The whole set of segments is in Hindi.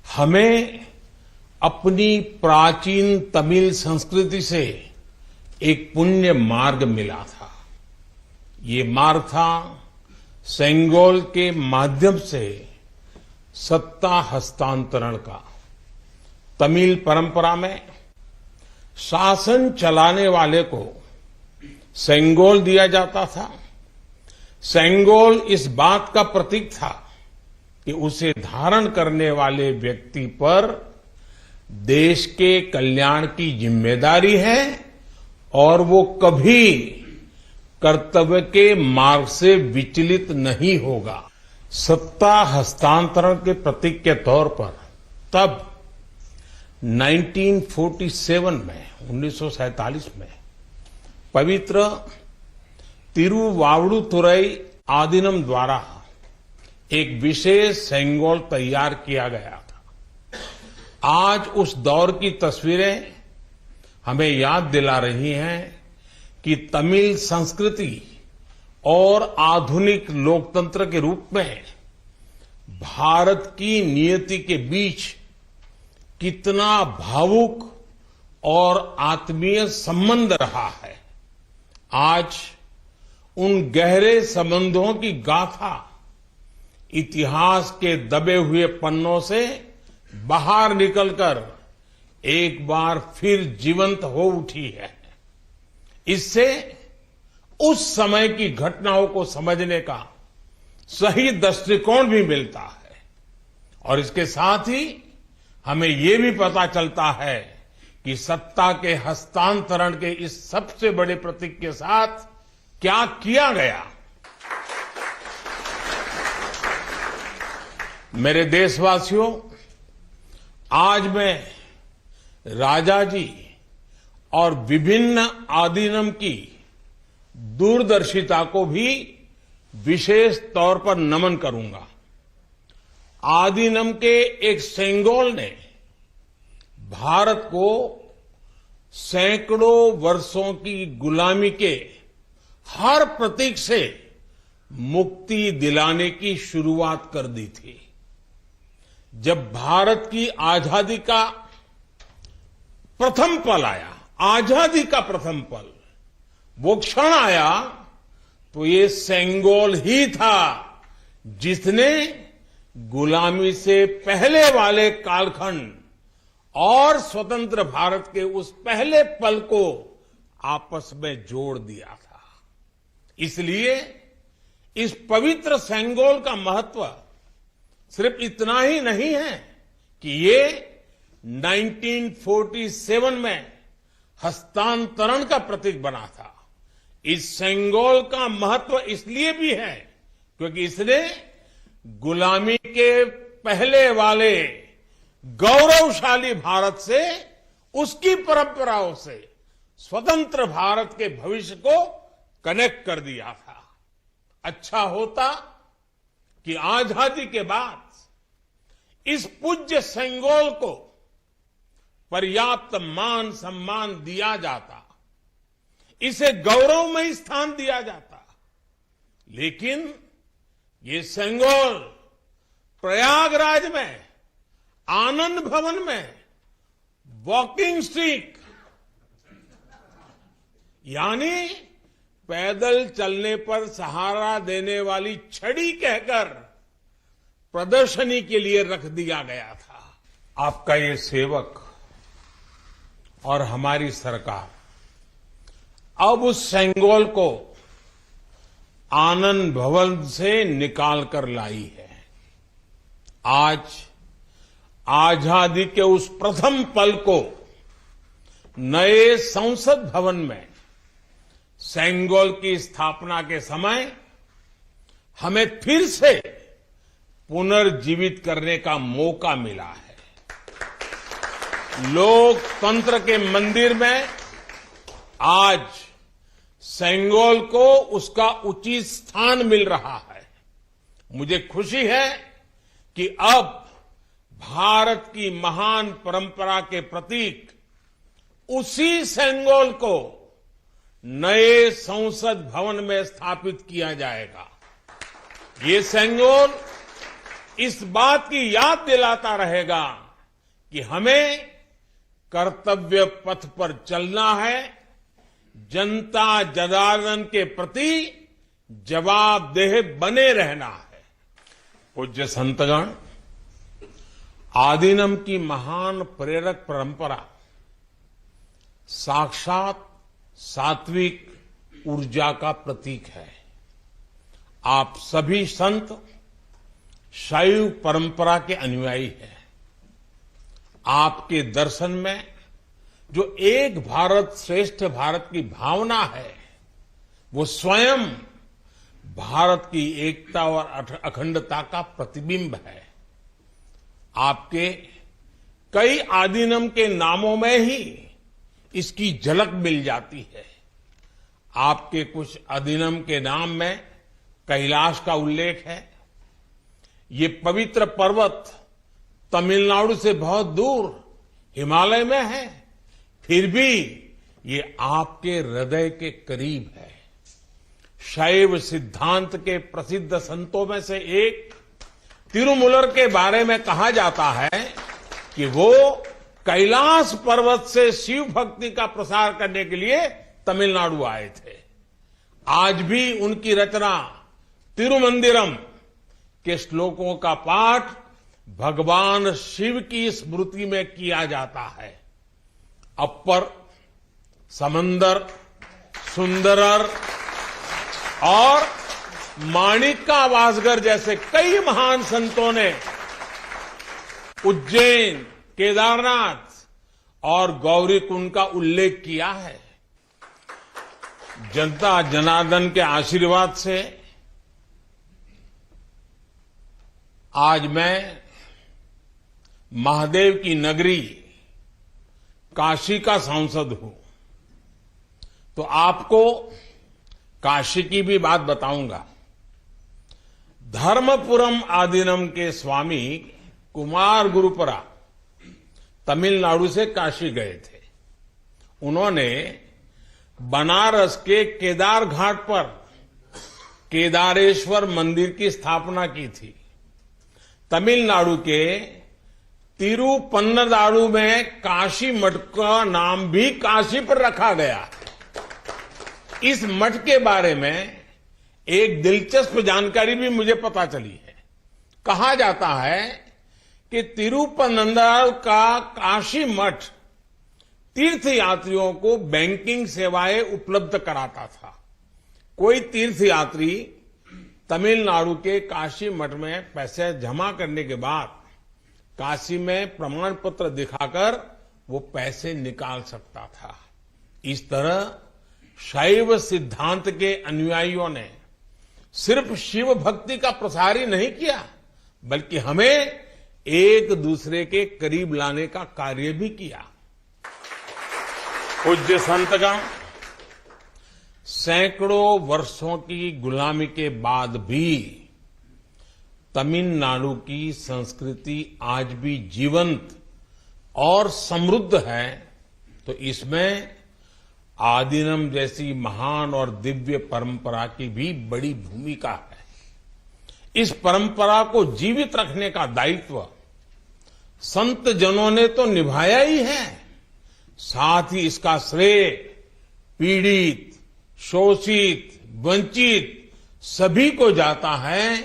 हमें अपनी प्राचीन तमिल संस्कृति से एक पुण्य मार्ग मिला था। ये मार्ग था सेंगोल के माध्यम से सत्ता हस्तांतरण का। तमिल परंपरा में शासन चलाने वाले को सेंगोल दिया जाता था। सेंगोल इस बात का प्रतीक था कि उसे धारण करने वाले व्यक्ति पर देश के कल्याण की जिम्मेदारी है और वो कभी कर्तव्य के मार्ग से विचलित नहीं होगा। सत्ता हस्तांतरण के प्रतीक के तौर पर तब 1947 में 1947 में पवित्र तिरुवावड़ुतुरई आदीनम द्वारा एक विशेष सेंगोल तैयार किया गया था। आज उस दौर की तस्वीरें हमें याद दिला रही हैं कि तमिल संस्कृति और आधुनिक लोकतंत्र के रूप में भारत की नियति के बीच कितना भावुक और आत्मीय संबंध रहा है। आज उन गहरे संबंधों की गाथा इतिहास के दबे हुए पन्नों से बाहर निकलकर एक बार फिर जीवंत हो उठी है। इससे उस समय की घटनाओं को समझने का सही दृष्टिकोण भी मिलता है और इसके साथ ही हमें ये भी पता चलता है कि सत्ता के हस्तांतरण के इस सबसे बड़े प्रतीक के साथ क्या किया गया। मेरे देशवासियों, आज मैं राजा जी और विभिन्न आदीनम की दूरदर्शिता को भी विशेष तौर पर नमन करूंगा। आदीनम के एक सेंगोल ने भारत को सैकड़ों वर्षों की गुलामी के हर प्रतीक से मुक्ति दिलाने की शुरुआत कर दी थी। जब भारत की आजादी का प्रथम पल आया, आजादी का प्रथम पल, वो क्षण आया, तो ये सेंगोल ही था जिसने गुलामी से पहले वाले कालखंड और स्वतंत्र भारत के उस पहले पल को आपस में जोड़ दिया था। इसलिए इस पवित्र सेंगोल का महत्व सिर्फ इतना ही नहीं है कि ये 1947 में हस्तांतरण का प्रतीक बना था। इस सेंगोल का महत्व इसलिए भी है क्योंकि इसने गुलामी के पहले वाले गौरवशाली भारत से, उसकी परंपराओं से स्वतंत्र भारत के भविष्य को कनेक्ट कर दिया था। अच्छा होता कि आजादी के बाद इस पूज्य सेंगोल को पर्याप्त मान सम्मान दिया जाता, इसे गौरवमय स्थान दिया जाता। लेकिन ये सेंगोल प्रयागराज में आनंद भवन में वॉकिंग स्टिक यानी पैदल चलने पर सहारा देने वाली छड़ी कहकर प्रदर्शनी के लिए रख दिया गया था। आपका ये सेवक और हमारी सरकार अब उस सेंगोल को आनंद भवन से निकाल कर लाई है। आज आजादी के उस प्रथम पल को नए संसद भवन में सेंगोल की स्थापना के समय हमें फिर से पुनर्जीवित करने का मौका मिला है। लोकतंत्र के मंदिर में आज सेंगोल को उसका उचित स्थान मिल रहा है। मुझे खुशी है कि अब भारत की महान परंपरा के प्रतीक उसी सेंगोल को नए संसद भवन में स्थापित किया जाएगा। ये सेंगोल इस बात की याद दिलाता रहेगा कि हमें कर्तव्य पथ पर चलना है, जनता जनार्दन के प्रति जवाबदेह बने रहना है। पूज्य संतगण, आदिनम की महान प्रेरक परंपरा साक्षात सात्विक ऊर्जा का प्रतीक है। आप सभी संत शैव परंपरा के अनुयायी हैं। आपके दर्शन में जो एक भारत श्रेष्ठ भारत की भावना है, वो स्वयं भारत की एकता और अखंडता का प्रतिबिंब है। आपके कई आदिनम के नामों में ही इसकी झलक मिल जाती है। आपके कुछ आदिनम के नाम में कैलाश का उल्लेख है। ये पवित्र पर्वत तमिलनाडु से बहुत दूर हिमालय में है, फिर भी ये आपके हृदय के करीब है। शैव सिद्धांत के प्रसिद्ध संतों में से एक तिरुमूलर के बारे में कहा जाता है कि वो कैलाश पर्वत से शिव भक्ति का प्रसार करने के लिए तमिलनाडु आए थे। आज भी उनकी रचना तिरुमंदिरम के श्लोकों का पाठ भगवान शिव की स्मृति में किया जाता है। अपर, समंदर, सुंदरर और माणिका वासगर जैसे कई महान संतों ने उज्जैन, केदारनाथ और गौरीकुंड का उल्लेख किया है। जनता जनार्दन के आशीर्वाद से आज मैं महादेव की नगरी काशी का सांसद हूं, तो आपको काशी की भी बात बताऊंगा। धर्मपुरम आदीनम के स्वामी कुमार गुरुपरा तमिलनाडु से काशी गए थे। उन्होंने बनारस के केदार घाट पर केदारेश्वर मंदिर की स्थापना की थी। तमिलनाडु के तिरुपन्नदारु में काशी मठ का नाम भी काशी पर रखा गया। इस मठ के बारे में एक दिलचस्प जानकारी भी मुझे पता चली है। कहा जाता है कि तिरुपन्नदारु का काशी मठ तीर्थ यात्रियों को बैंकिंग सेवाएं उपलब्ध कराता था। कोई तीर्थ यात्री तमिलनाडु के काशी मठ में पैसे जमा करने के बाद काशी में प्रमाण पत्र दिखाकर वो पैसे निकाल सकता था। इस तरह शैव सिद्धांत के अनुयायियों ने सिर्फ शिव भक्ति का प्रसार ही नहीं किया, बल्कि हमें एक दूसरे के करीब लाने का कार्य भी किया। पूज्य संतगण, सैकड़ों वर्षों की गुलामी के बाद भी तमिलनाडु की संस्कृति आज भी जीवंत और समृद्ध है, तो इसमें आदिनम जैसी महान और दिव्य परंपरा की भी बड़ी भूमिका है। इस परंपरा को जीवित रखने का दायित्व संत जनों ने तो निभाया ही है, साथ ही इसका श्रेय पीड़ित, शोषित, वंचित सभी को जाता है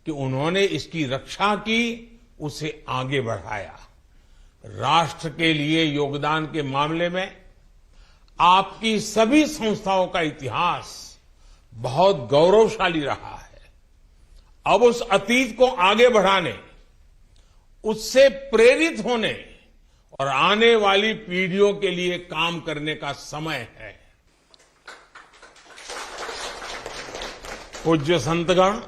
कि उन्होंने इसकी रक्षा की, उसे आगे बढ़ाया। राष्ट्र के लिए योगदान के मामले में आपकी सभी संस्थाओं का इतिहास बहुत गौरवशाली रहा है। अब उस अतीत को आगे बढ़ाने, उससे प्रेरित होने और आने वाली पीढ़ियों के लिए काम करने का समय है। पूज्य संतगण,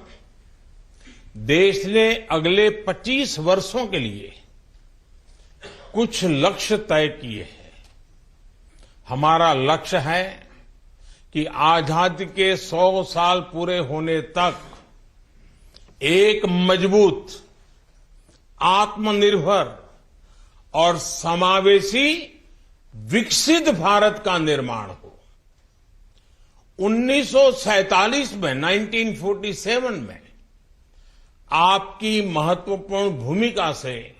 देश ने अगले 25 वर्षों के लिए कुछ लक्ष्य तय किए हैं। हमारा लक्ष्य है कि आजादी के 100 साल पूरे होने तक एक मजबूत, आत्मनिर्भर और समावेशी विकसित भारत का निर्माण हो। 1947 में 1947 में आपकी महत्वपूर्ण भूमिका से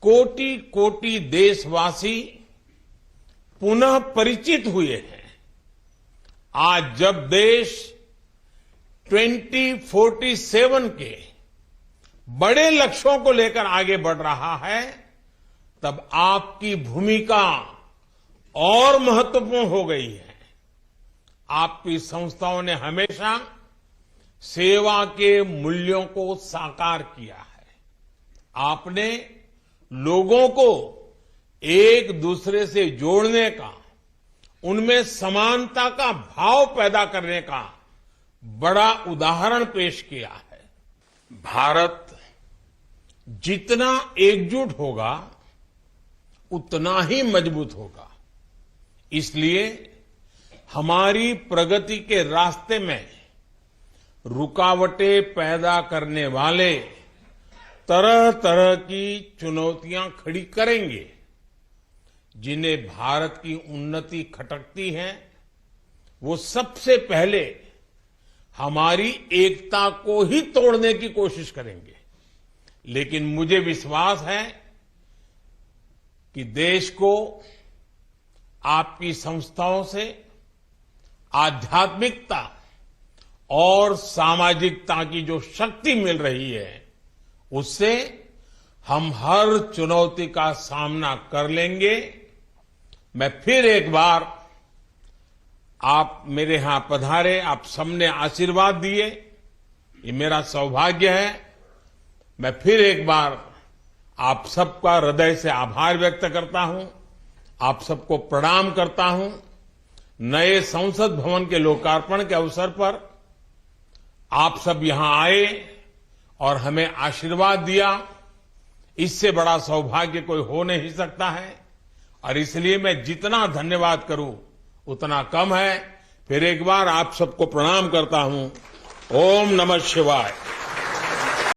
कोटि कोटि देशवासी पुनः परिचित हुए हैं। आज जब देश 2047 के बड़े लक्ष्यों को लेकर आगे बढ़ रहा है, तब आपकी भूमिका और महत्वपूर्ण हो गई है। आपकी संस्थाओं ने हमेशा सेवा के मूल्यों को साकार किया है। आपने लोगों को एक दूसरे से जोड़ने का, उनमें समानता का भाव पैदा करने का बड़ा उदाहरण पेश किया है। भारत जितना एकजुट होगा उतना ही मजबूत होगा। इसलिए हमारी प्रगति के रास्ते में रुकावटें पैदा करने वाले तरह तरह की चुनौतियां खड़ी करेंगे। जिन्हें भारत की उन्नति खटकती है, वो सबसे पहले हमारी एकता को ही तोड़ने की कोशिश करेंगे। लेकिन मुझे विश्वास है कि देश को आपकी संस्थाओं से आध्यात्मिकता और सामाजिकता की जो शक्ति मिल रही है, उससे हम हर चुनौती का सामना कर लेंगे। मैं फिर एक बार, आप मेरे यहां पधारे, आप सबने आशीर्वाद दिए, ये मेरा सौभाग्य है। मैं फिर एक बार आप सबका हृदय से आभार व्यक्त करता हूं, आप सबको प्रणाम करता हूं। नए संसद भवन के लोकार्पण के अवसर पर आप सब यहां आए और हमें आशीर्वाद दिया, इससे बड़ा सौभाग्य कोई हो नहीं सकता है। और इसलिए मैं जितना धन्यवाद करूं उतना कम है। फिर एक बार आप सबको प्रणाम करता हूं। ओम नमः शिवाय।